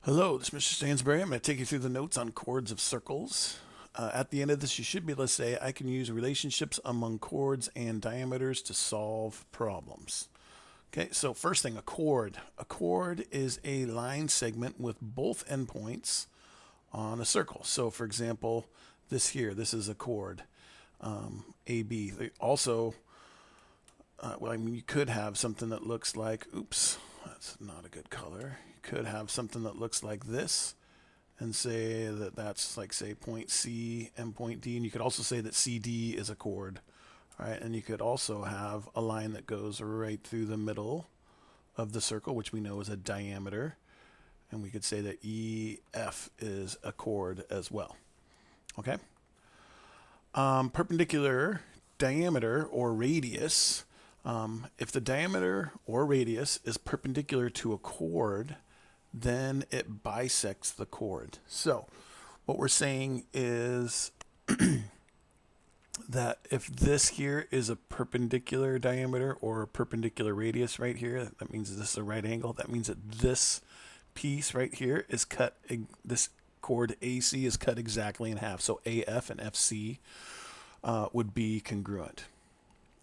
Hello, this is Mr. Stansbury. I'm going to take you through the notes on chords of circles. At the end of this, you should be able to say, I can use relationships among chords and diameters to solve problems. Okay, so first thing, a chord. A chord is a line segment with both endpoints on a circle. So for example, this here, this is a chord, AB. Also, you could have something that looks like, oops, that's not a good color. You could have something that looks like this and say that that's like, say, point C and point D. And you could also say that CD is a chord, right? And you could also have a line that goes right through the middle of the circle, which we know is a diameter. And we could say that EF is a chord as well. Okay? Perpendicular diameter or radius. If the diameter or radius is perpendicular to a chord, then it bisects the chord. So what we're saying is that if this here is a perpendicular diameter or a perpendicular radius right here, that means this is a right angle. That means that this piece right here is cut, this chord AC is cut exactly in half. So AF and FC would be congruent.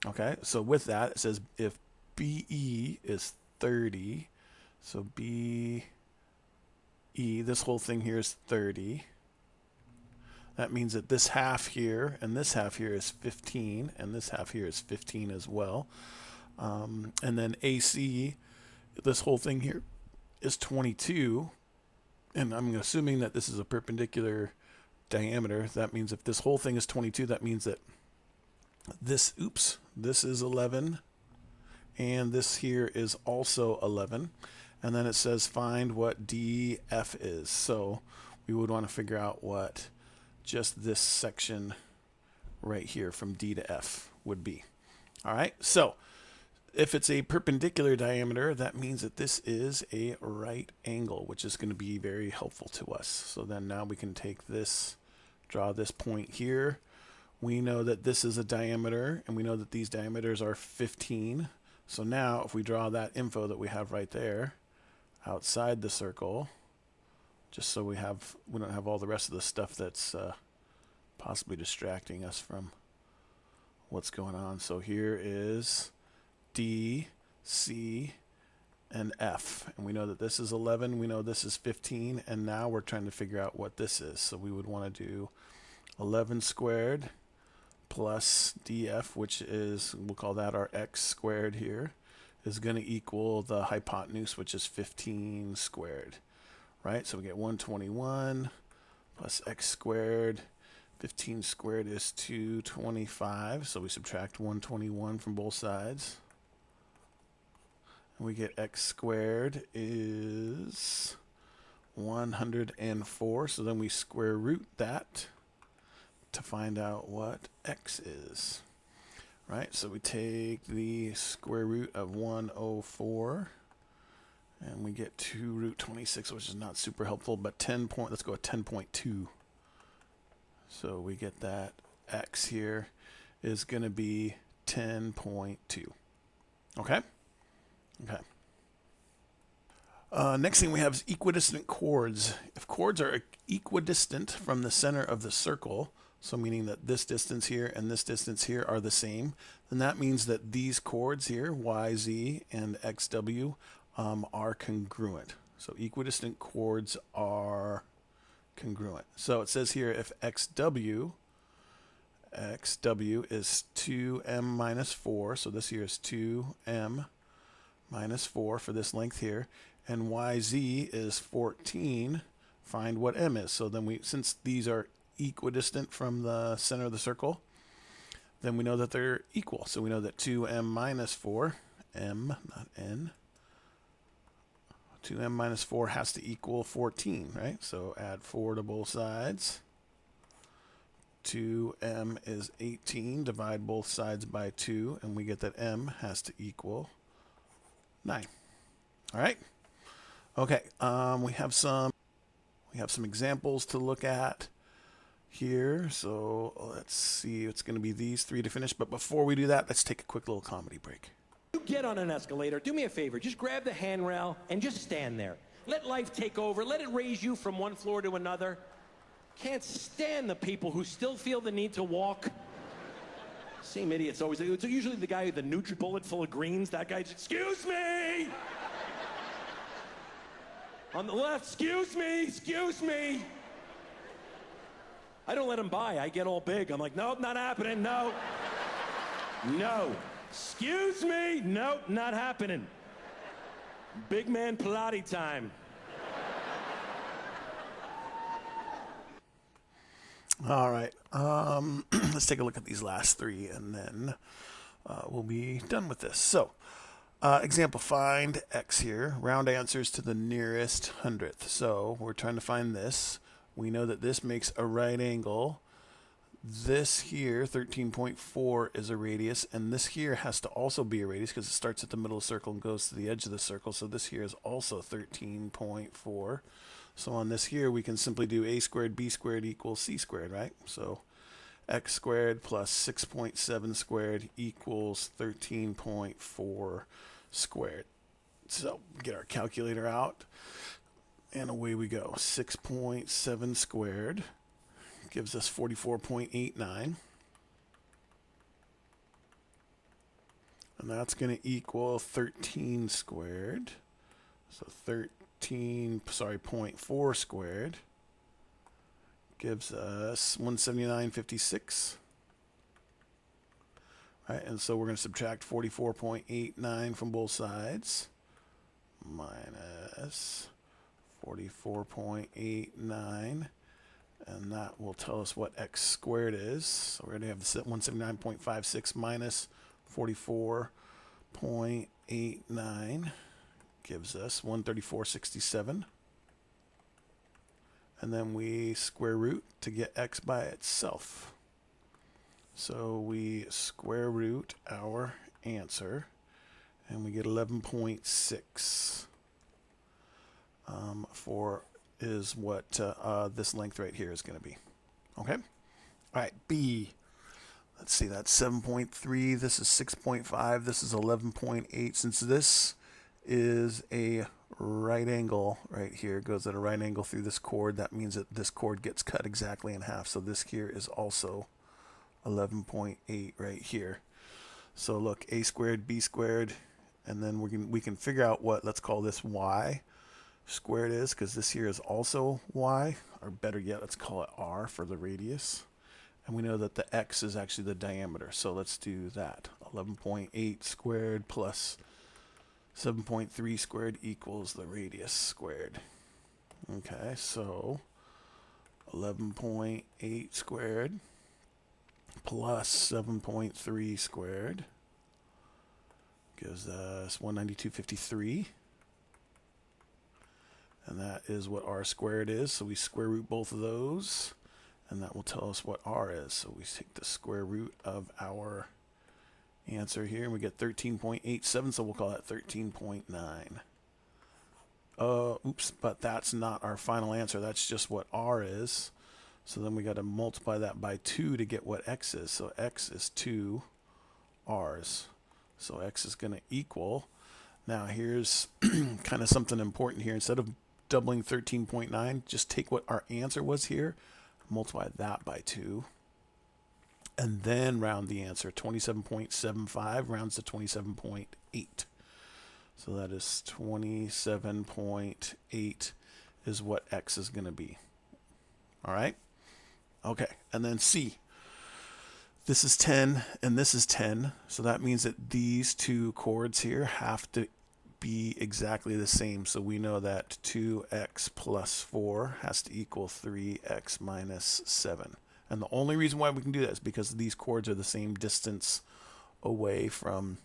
Okay, so with that, it says if BE is 30, so BE, this whole thing here is 30. That means that this half here and this half here is 15, and this half here is 15 as well. And then AC, this whole thing here is 22. And I'm assuming that this is a perpendicular diameter. That means if this whole thing is 22, that means that this is 11, and this here is also 11. And then it says find what DF is. So we would want to figure out what just this section right here from D to F would be. All right, so if it's a perpendicular diameter, that means that this is a right angle, which is going to be very helpful to us. So then now we can take this, draw this point here. We know that this is a diameter, and we know that these diameters are 15. So now if we draw that info that we have right there outside the circle, just so we don't have all the rest of the stuff that's possibly distracting us from what's going on. So here is D, C, and F. And we know that this is 11. We know this is 15. And now we're trying to figure out what this is. So we would want to do 11 squared plus DF, which is, we'll call that our x squared here, is going to equal the hypotenuse, which is 15 squared, right? So we get 121 plus x squared. 15 squared is 225, so we subtract 121 from both sides. And we get x squared is 104, so then we square root that to find out what x is, right? So we take the square root of 104, and we get 2 root 26, which is not super helpful, but let's go at 10.2. So we get that x here is going to be 10.2. Okay? Okay. Next thing we have is equidistant chords. If chords are equidistant from the center of the circle, so meaning that this distance here and this distance here are the same, then that means that these chords here, YZ and XW, are congruent. So equidistant chords are congruent. So it says here if XW is 2m minus 4, so this here is 2m minus 4 for this length here, and YZ is 14, find what m is. So then since these are equidistant from the center of the circle, then we know that they're equal. So we know that 2m minus 4, m, not n, 2m minus 4 has to equal 14, right? So add 4 to both sides. 2m is 18, divide both sides by 2, and we get that m has to equal 9. All right? Okay, we have some examples to look at here. So let's see, it's going to be these three to finish. But before we do that, let's take a quick little comedy break. You get on an escalator, do me a favor, just grab the handrail and just stand there. Let life take over. Let it raise you from one floor to another. Can't stand the people who still feel the need to walk. Same idiots always. It's usually the guy with the NutriBullet full of greens. That guy's, excuse me! On the left, excuse me, excuse me. I don't let him by. I get all big. I'm like, nope, not happening, no. No. Excuse me, nope, not happening. Big man Pilates time. All right. Let's take a look at these last three, and then we'll be done with this. So, example, find x here. Round answers to the nearest hundredth. So we're trying to find this. We know that this makes a right angle. This here, 13.4, is a radius, and this here has to also be a radius because it starts at the middle of the circle and goes to the edge of the circle. So this here is also 13.4. So on this here, we can simply do a squared b squared equals c squared, right? So x squared plus 6.7 squared equals 13.4 squared. So get our calculator out, and away we go. 6.7 squared gives us 44.89. And that's going to equal 13 squared. So 0.4 squared gives us 179.56. Right, and so we're going to subtract 44.89 from both sides, minus 44.89, and that will tell us what x squared is. So we're going to have the 179.56 minus 44.89 gives us 134.67. And then we square root to get x by itself. So we square root our answer, and we get 11.6 for is what this length right here is going to be. Okay? All right, B. Let's see, that's 7.3. This is 6.5. This is 11.8. Since this is a right angle right here, goes at a right angle through this chord, that means that this chord gets cut exactly in half. So this here is also 11.8 right here. So look, a squared, b squared, and then we can figure out what, let's call this y squared is, because this here is also y, or better yet, let's call it r for the radius. And we know that the x is actually the diameter, so let's do that. 11.8 squared plus 7.3 squared equals the radius squared. Okay, so 11.8 squared plus 7.3 squared gives us 192.53. And that is what r squared is. So we square root both of those, and that will tell us what r is. So we take the square root of our answer here, and we get 13.87, so we'll call that 13.9. Oops, but that's not our final answer. That's just what r is. So then we got to multiply that by 2 to get what x is. So x is 2 r's. So x is going to equal, now here's kind of something important here. Instead of doubling 13.9, just take what our answer was here, multiply that by 2, and then round the answer. 27.75 rounds to 27.8. So that is 27.8 is what x is going to be. All right? Okay, and then C. This is 10 and this is 10, so that means that these two chords here have to be exactly the same. So we know that 2x plus 4 has to equal 3x minus 7. And the only reason why we can do that is because these chords are the same distance away from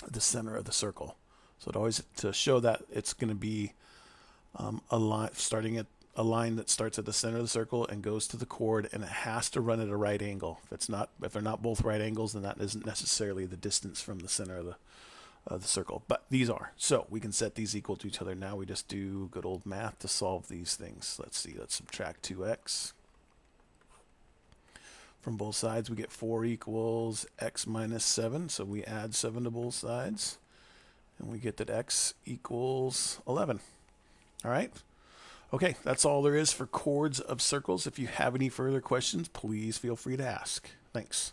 the center of the circle. So it always, to show that it's going to be a line starting at a line that starts at the center of the circle and goes to the chord, and it has to run at a right angle. If they're not both right angles, then that isn't necessarily the distance from the center of the circle. But these are. So we can set these equal to each other. Now we just do good old math to solve these things. Let's see. Let's subtract 2x. From both sides, we get 4 equals x minus 7. So we add 7 to both sides, and we get that x equals 11. All right. Okay, that's all there is for Chords of Circles. If you have any further questions, please feel free to ask. Thanks.